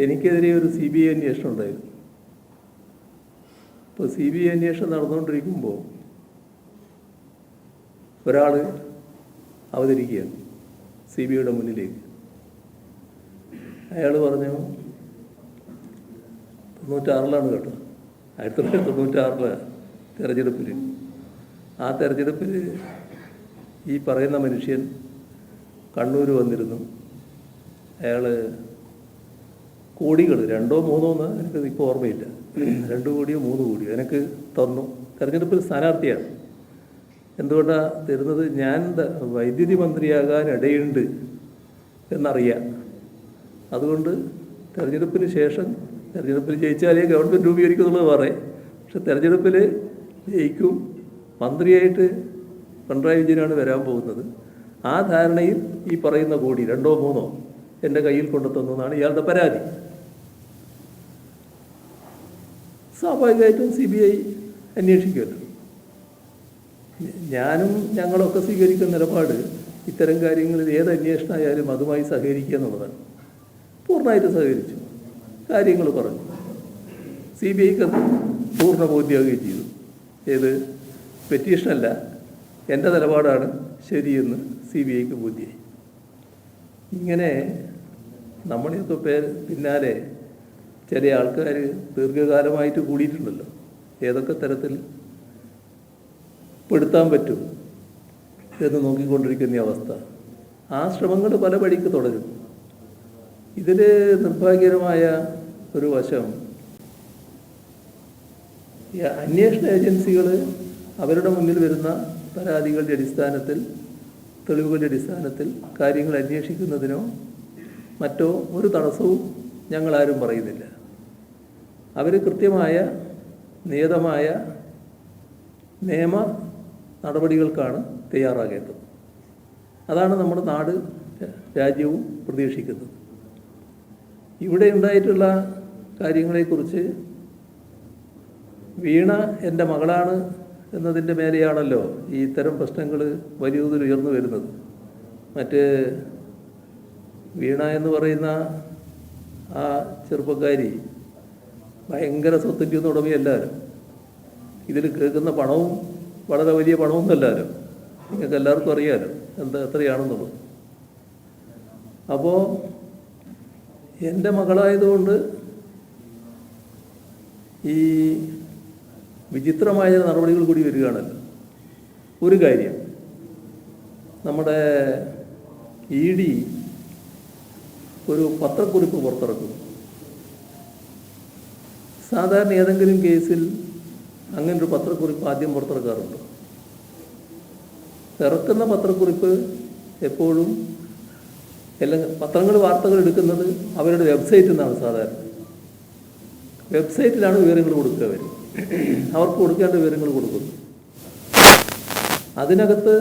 എനിക്കെതിരെ ഒരു CBI അന്വേഷണം ഉണ്ടായിരുന്നു. ഇപ്പോൾ CBI അന്വേഷണം നടന്നുകൊണ്ടിരിക്കുമ്പോൾ ഒരാൾ അവതരിക്കുകയാണ് CBIയുടെ മുന്നിലേക്ക്. അയാൾ പറഞ്ഞു, 96 കേട്ടോ, 1996 തെരഞ്ഞെടുപ്പിൽ, ആ തെരഞ്ഞെടുപ്പിൽ ഈ പറയുന്ന മനുഷ്യൻ കണ്ണൂർ വന്നിരുന്നു. അയാൾ കോടികൾ 2 or 3 എനിക്ക് ഇപ്പോൾ ഓർമ്മയില്ല, 2 കോടിയോ 3 കോടിയോ എനിക്ക് തന്നു. തെരഞ്ഞെടുപ്പിൽ സ്ഥാനാർത്ഥിയാണ്. എന്തുകൊണ്ടാണ് തരുന്നത്? ഞാൻ വൈദ്യുതി മന്ത്രിയാകാൻ ഇടയുണ്ട് എന്നറിയാം. അതുകൊണ്ട് തെരഞ്ഞെടുപ്പിന് ശേഷം, തെരഞ്ഞെടുപ്പിൽ ജയിച്ചാലേ ഗവൺമെൻറ് രൂപീകരിക്കുന്നുള്ളത് പറയും, പക്ഷെ തെരഞ്ഞെടുപ്പിൽ ജയിക്കും, മന്ത്രിയായിട്ട് പിണറായി വിജയനാണ് വരാൻ പോകുന്നത്. ആ ധാരണയിൽ ഈ പറയുന്ന കോടി 2 or 3 എൻ്റെ കയ്യിൽ കൊണ്ടുതന്നു എന്നാണ് ഇയാളുടെ പരാതി. സ്വാഭാവികമായിട്ടും CBI അന്വേഷിക്കുമല്ലോ. ഞാനും ഞങ്ങളൊക്കെ സ്വീകരിക്കുന്ന നിലപാട് ഇത്തരം കാര്യങ്ങളിൽ ഏത് അന്വേഷണമായാലും അതുമായി സഹകരിക്കുക എന്നുള്ളതാണ്. പൂർണ്ണമായിട്ട് സഹകരിച്ചു, കാര്യങ്ങൾ പറഞ്ഞു. CBIക്ക് അത് പൂർണ്ണ ബോധ്യമാവുകയും ചെയ്തു. ഏത് പെറ്റീഷനല്ല, എൻ്റെ നിലപാടാണ് ശരിയെന്ന് CBIക്ക് ബോധ്യമായി. ഇങ്ങനെ നമ്മളെയൊക്കെ പിന്നാലെ ചില ആൾക്കാർ ദീർഘകാലമായിട്ട് കൂടിയിട്ടുണ്ടല്ലോ. ഏതൊക്കെ തരത്തിൽ പെടുത്താൻ പറ്റും എന്ന് നോക്കിക്കൊണ്ടിരിക്കുന്ന അവസ്ഥ. ആ ശ്രമങ്ങൾ പല വഴിക്ക് തുടരും. ഇതിൽ നിർഭാഗ്യകരമായ ഒരു വശം, അന്വേഷണ ഏജൻസികൾ അവരുടെ മുന്നിൽ വരുന്ന പരാതികളുടെ അടിസ്ഥാനത്തിൽ, തെളിവുകളുടെ അടിസ്ഥാനത്തിൽ കാര്യങ്ങൾ അന്വേഷിക്കുന്നതിനോ മറ്റോ ഒരു തടസ്സവും ഞങ്ങളാരും പറയുന്നില്ല. അവർ കൃത്യമായ നിയതമായ നിയമ നടപടികൾക്കാണ് തയ്യാറാകേണ്ടത്. അതാണ് നമ്മുടെ നാട്, രാജ്യവും പ്രതീക്ഷിക്കുന്നത്. ഇവിടെ ഉണ്ടായിട്ടുള്ള കാര്യങ്ങളെക്കുറിച്ച് വീണ എൻ്റെ മകളാണ് എന്നതിൻ്റെ മേലെയാണല്ലോ ഈ ഇത്തരം പ്രശ്നങ്ങൾ വലിയ തോതിൽ ഉയർന്നു വരുന്നത്. മറ്റ് വീണ എന്ന് പറയുന്ന ആ ചെറുപ്പക്കാരി ഭയങ്കര സ്വത്തിൻ്റെ ഒന്നും ഉടമയല്ലാലോ. ഇതിൽ കേൾക്കുന്ന പണവും വളരെ വലിയ പണമൊന്നുമല്ലാലോ. നിങ്ങൾക്ക് എല്ലാവർക്കും അറിയാമല്ലോ എത്രയാണെന്നുള്ളത്. അപ്പോൾ എൻ്റെ മകളായതുകൊണ്ട് ഈ വിചിത്രമായ നടപടികൾ കൂടി വരികയാണല്ലോ. ഒരു കാര്യം, നമ്മുടെ ED ഒരു പത്രക്കുറിപ്പ് പുറത്തിറക്കുന്നു. സാധാരണ ഏതെങ്കിലും കേസിൽ അങ്ങനൊരു പത്രക്കുറിപ്പ് ആദ്യം പുറത്തിറക്കാറുണ്ട്. ഇറക്കുന്ന പത്രക്കുറിപ്പ് എപ്പോഴും പത്രങ്ങൾ വാർത്തകൾ എടുക്കുന്നത് അവരുടെ വെബ്സൈറ്റിൽ നിന്നാണ്. സാധാരണ വെബ്സൈറ്റിലാണ് വിവരങ്ങൾ കൊടുക്കുക. അവർക്ക് കൊടുക്കേണ്ട വിവരങ്ങൾ കൊടുക്കുന്നു. അതിനകത്ത്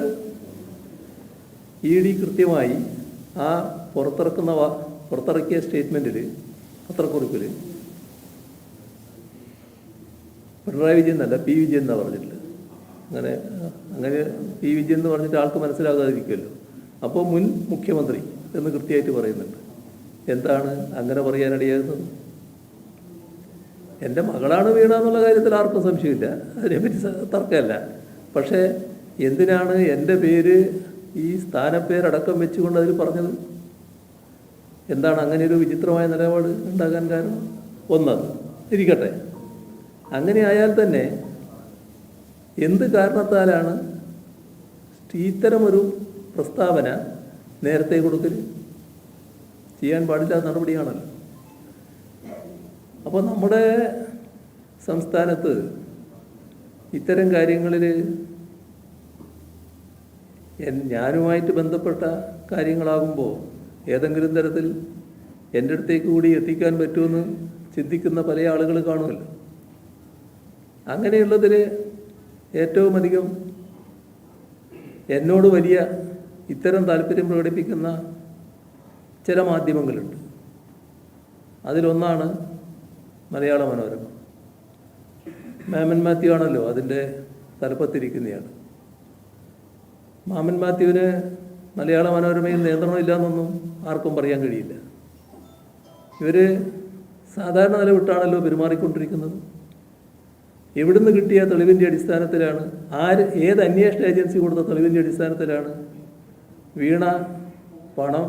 ED കൃത്യമായി ആ പുറത്തിറക്കിയ സ്റ്റേറ്റ്മെൻറ്റിൽ, പത്രക്കുറിപ്പിൽ പിണറായി വിജയൻ എന്നല്ല P. വിജയൻ എന്നാണ് പറഞ്ഞിട്ടുള്ളത്. അങ്ങനെ P. വിജയൻ എന്ന് പറഞ്ഞിട്ട് ആൾക്ക് മനസ്സിലാകാതിരിക്കുമല്ലോ. അപ്പോൾ മുൻ മുഖ്യമന്ത്രി എന്ന് കൃത്യമായിട്ട് പറയുന്നുണ്ട്. എന്താണ് അങ്ങനെ പറയാനിടയാകുന്നത്? എൻ്റെ മകളാണ് വീണ എന്നുള്ള കാര്യത്തിൽ ആർക്കും സംശയമില്ല, അതിനെപ്പറ്റി തർക്കമല്ല. പക്ഷേ എന്തിനാണ് എൻ്റെ പേര് ഈ സ്ഥാനപ്പേരടക്കം വെച്ചുകൊണ്ട് അതിൽ പറഞ്ഞത്? എന്താണ് അങ്ങനെ ഒരു വിചിത്രമായ നിലപാട് ഉണ്ടാകാൻ കാരണം? ഒന്നത് ഇരിക്കട്ടെ, അങ്ങനെ ആയാൽ തന്നെ എന്ത് കാരണത്താലാണ് ഇത്തരമൊരു പ്രസ്താവന നേരത്തെ കൊടുക്കൽ? ചെയ്യാൻ പാടില്ലാത്ത നടപടിയാണല്ലോ. അപ്പോൾ നമ്മുടെ സംസ്ഥാനത്ത് ഇത്തരം കാര്യങ്ങളിൽ ഞാനുമായിട്ട് ബന്ധപ്പെട്ട കാര്യങ്ങളാകുമ്പോൾ ഏതെങ്കിലും തരത്തിൽ എൻ്റെ അടുത്തേക്ക് കൂടി എത്തിക്കാൻ പറ്റുമെന്ന് ചിന്തിക്കുന്ന പല ആളുകൾ കാണുമല്ലോ. അങ്ങനെയുള്ളതിൽ ഏറ്റവും അധികം എന്നോട് വലിയ ഇത്തരം താല്പര്യം പ്രകടിപ്പിക്കുന്ന ചില മാധ്യമങ്ങളുണ്ട്. അതിലൊന്നാണ് മലയാള മനോരമ. മാമൻ മാത്യു ആണല്ലോ അതിൻ്റെ തലപ്പത്തിരിക്കുന്നയാൾ. മാമൻ മാത്യുവിന് മലയാള മനോരമയിൽ നിയന്ത്രണമില്ല എന്നൊന്നും ആർക്കും പറയാൻ കഴിയില്ല. ഇവർ സാധാരണ നിലവിട്ടാണല്ലോ പെരുമാറിക്കൊണ്ടിരിക്കുന്നത്. എവിടുന്ന് കിട്ടിയ തെളിവിൻ്റെ അടിസ്ഥാനത്തിലാണ്, ഏത് അന്വേഷണ ഏജൻസി കൊടുത്ത തെളിവിൻ്റെ അടിസ്ഥാനത്തിലാണ് വീണ പണം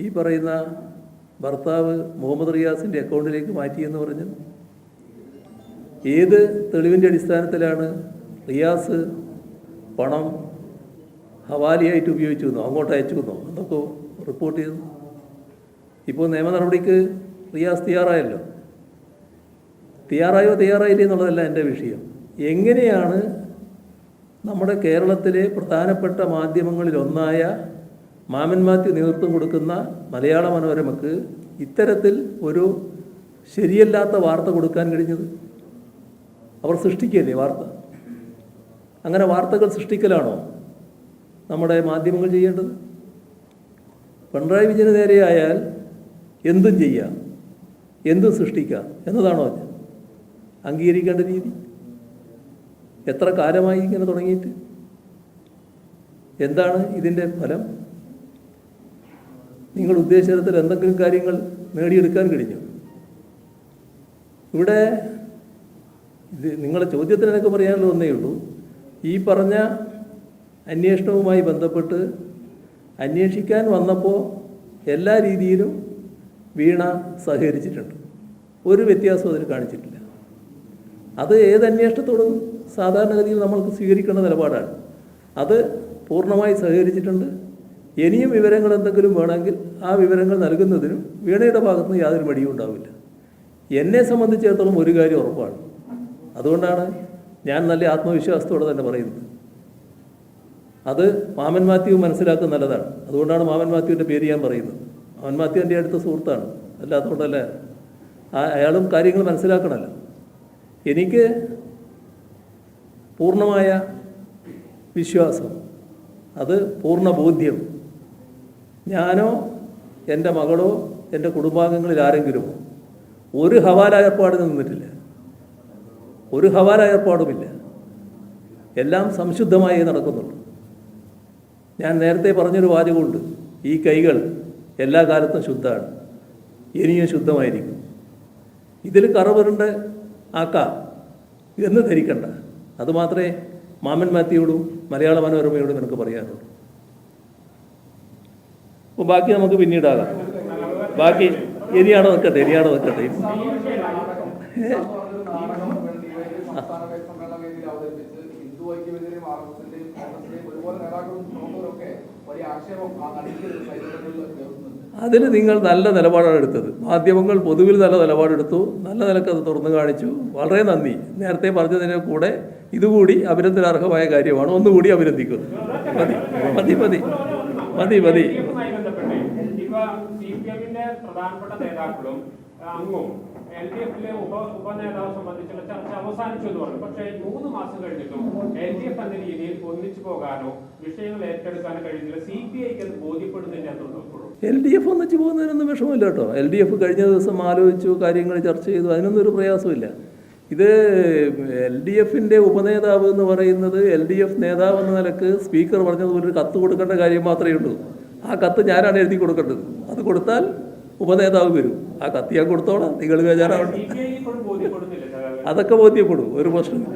ഈ പറയുന്ന ഭർത്താവ് മുഹമ്മദ് റിയാസിൻ്റെ അക്കൗണ്ടിലേക്ക് മാറ്റിയെന്ന് പറഞ്ഞത്? ഏത് തെളിവിൻ്റെ അടിസ്ഥാനത്തിലാണ് റിയാസ് പണം ഹവാലിയായിട്ട് ഉപയോഗിച്ചു എന്നോ അങ്ങോട്ട് അയച്ചു എന്നോ എന്നൊക്കെ റിപ്പോർട്ട് ചെയ്തു? ഇപ്പോൾ നിയമ നടപടിക്ക് റിയാസ് തയ്യാറായല്ലോ. തയ്യാറായില്ലേ എന്നുള്ളതല്ല എൻ്റെ വിഷയം. എങ്ങനെയാണ് നമ്മുടെ കേരളത്തിലെ പ്രധാനപ്പെട്ട മാധ്യമങ്ങളിലൊന്നായ മാമൻ മാത്യു നേതൃത്വം കൊടുക്കുന്ന മലയാള മനോരമയ്ക്ക് ഇത്തരത്തിൽ ഒരു ശരിയല്ലാത്ത വാർത്ത കൊടുക്കാൻ കഴിഞ്ഞത്? അവർ സൃഷ്ടിക്കുകയല്ലേ വാർത്ത? അങ്ങനെ വാർത്തകൾ സൃഷ്ടിക്കലാണോ നമ്മുടെ മാധ്യമങ്ങൾ ചെയ്യേണ്ടത്? പിണറായി വിജയന് നേരെയായാൽ എന്തും ചെയ്യാം, എന്തും സൃഷ്ടിക്കാം എന്നതാണോ അംഗീകരിക്കേണ്ട രീതി? എത്ര കാലമായി ഇങ്ങനെ തുടങ്ങിയിട്ട്? എന്താണ് ഇതിൻ്റെ ഫലം? നിങ്ങൾ ഉദ്ദേശിച്ച തരത്തിൽ എന്തെങ്കിലും കാര്യങ്ങൾ നേടിയെടുക്കാൻ കഴിഞ്ഞു? ഇവിടെ ഇത് നിങ്ങളുടെ ചോദ്യത്തിന് എനിക്ക് പറയാനുള്ള ഒന്നേ ഉള്ളൂ. ഈ പറഞ്ഞ അന്വേഷണവുമായി ബന്ധപ്പെട്ട് അന്വേഷിക്കാൻ വന്നപ്പോൾ എല്ലാ രീതിയിലും വീണ സഹകരിച്ചിട്ടുണ്ട്. ഒരു വ്യത്യാസവും അതിൽ കാണിച്ചിട്ടില്ല. അത് ഏത് അന്വേഷണത്തോടും സാധാരണഗതിയിൽ നമ്മൾക്ക് സ്വീകരിക്കേണ്ട നിലപാടാണ്. അത് പൂർണ്ണമായി സഹകരിച്ചിട്ടുണ്ട്. ഇനിയും വിവരങ്ങൾ എന്തെങ്കിലും വേണമെങ്കിൽ ആ വിവരങ്ങൾ നൽകുന്നതിനും വീണയുടെ ഭാഗത്തുനിന്ന് യാതൊരു മടിയും ഉണ്ടാവില്ല. എന്നെ സംബന്ധിച്ചിടത്തോളം ഒരു കാര്യം ഉറപ്പാണ്. അതുകൊണ്ടാണ് ഞാൻ നല്ല ആത്മവിശ്വാസത്തോടെ തന്നെ പറയുന്നത്. അത് മാമൻ മാത്യു മനസ്സിലാക്കുന്നത് നല്ലതാണ്. അതുകൊണ്ടാണ് മാമൻ മാത്യുവിൻ്റെ പേര് ഞാൻ പറയുന്നത്. മാമൻ മാത്യു എൻ്റെ അടുത്ത സുഹൃത്താണ്, അല്ലാത്തതുകൊണ്ടല്ല. അയാളും കാര്യങ്ങൾ മനസ്സിലാക്കണമല്ലോ. എനിക്ക് പൂർണ്ണമായ വിശ്വാസം, അത് പൂർണ്ണ ബോധ്യം, ഞാനോ എൻ്റെ മകളോ എൻ്റെ കുടുംബാംഗങ്ങളിൽ ആരെങ്കിലുമോ ഒരു ഹവാല ഏർപ്പാടിന് നിന്നിട്ടില്ല. ഒരു ഹവാല ഏർപ്പാടുമില്ല. എല്ലാം സംശുദ്ധമായി നടക്കുന്നുള്ളൂ. ഞാൻ നേരത്തെ പറഞ്ഞൊരു വാചകമുണ്ട്, ഈ കൈകൾ എല്ലാ കാലത്തും ശുദ്ധമാണ്, ഇനിയും ശുദ്ധമായിരിക്കും. ഇതിൽ കറവരുണ്ട് ആക്കാം എന്ന് ധരിക്കണ്ട. അതുമാത്രമേ മാമൻ മാത്യുയോടും മലയാള മനോരമയോടും എനിക്ക് പറയാനുള്ളൂ. അപ്പോൾ ബാക്കി നമുക്ക് പിന്നീടാകാം. ബാക്കി ഇനിയാണോ നിൽക്കട്ടെ. അതിന് നിങ്ങൾ നല്ല നിലപാടാണ് എടുത്തത്. മാധ്യമങ്ങൾ പൊതുവിൽ നല്ല നിലപാടെടുത്തു, നല്ല നിലക്കത് തുറന്നു കാണിച്ചു. വളരെ നന്ദി. നേരത്തെ പറഞ്ഞതിനെ കൂടെ ഇതുകൂടി അഭിനന്ദനാർഹമായ കാര്യമാണ്. ഒന്നുകൂടി അഭിനന്ദിക്കുന്നു. മതി. പ്രധാനപ്പെട്ട നേതാക്കളും അങ്ങും LDF-ലെ ഉപനേതാവ് സംബന്ധിച്ചുള്ള ചർച്ച അവസാനിച്ചു എന്ന് പറഞ്ഞു. പക്ഷേ 3 മാസം കഴിഞ്ഞിട്ടും LDF എന്ന രീതിയിൽ ഒന്നിച്ചു പോകാനോ വിഷയങ്ങൾ ഏറ്റെടുക്കാനോ കഴിയുന്നില്ല. CPI-ക്ക് അത് ബോധ്യപ്പെടുന്നില്ല എന്നുള്ളൂ. LDF ഒന്നിച്ചു പോകുന്നതിനൊന്നും വിഷമമില്ല കേട്ടോ. LDF കഴിഞ്ഞ ദിവസം ആലോചിച്ചു, കാര്യങ്ങൾ ചർച്ച ചെയ്തു, അതിനൊന്നും ഒരു പ്രയാസമില്ല. ഇത് LDF-ന്റെ ഉപനേതാവ് എന്ന് പറയുന്നത് LDF നേതാവ് എന്ന നിലക്ക് സ്പീക്കർ പറഞ്ഞതുപോലെ ഒരു കത്ത് കൊടുക്കേണ്ട കാര്യം മാത്രമേ ഉള്ളൂ. ആ കത്ത് ഞാനാണ് എഴുതി കൊടുക്കേണ്ടത്. അത് കൊടുത്താൽ ഉപനേതാവ് വരും. ആ കത്ത് ഞാൻ കൊടുത്തോളാം, നിങ്ങൾ ബേജാറാവട്ടെ. അതൊക്കെ ബോധ്യപ്പെടും, ഒരു പ്രശ്നമില്ല.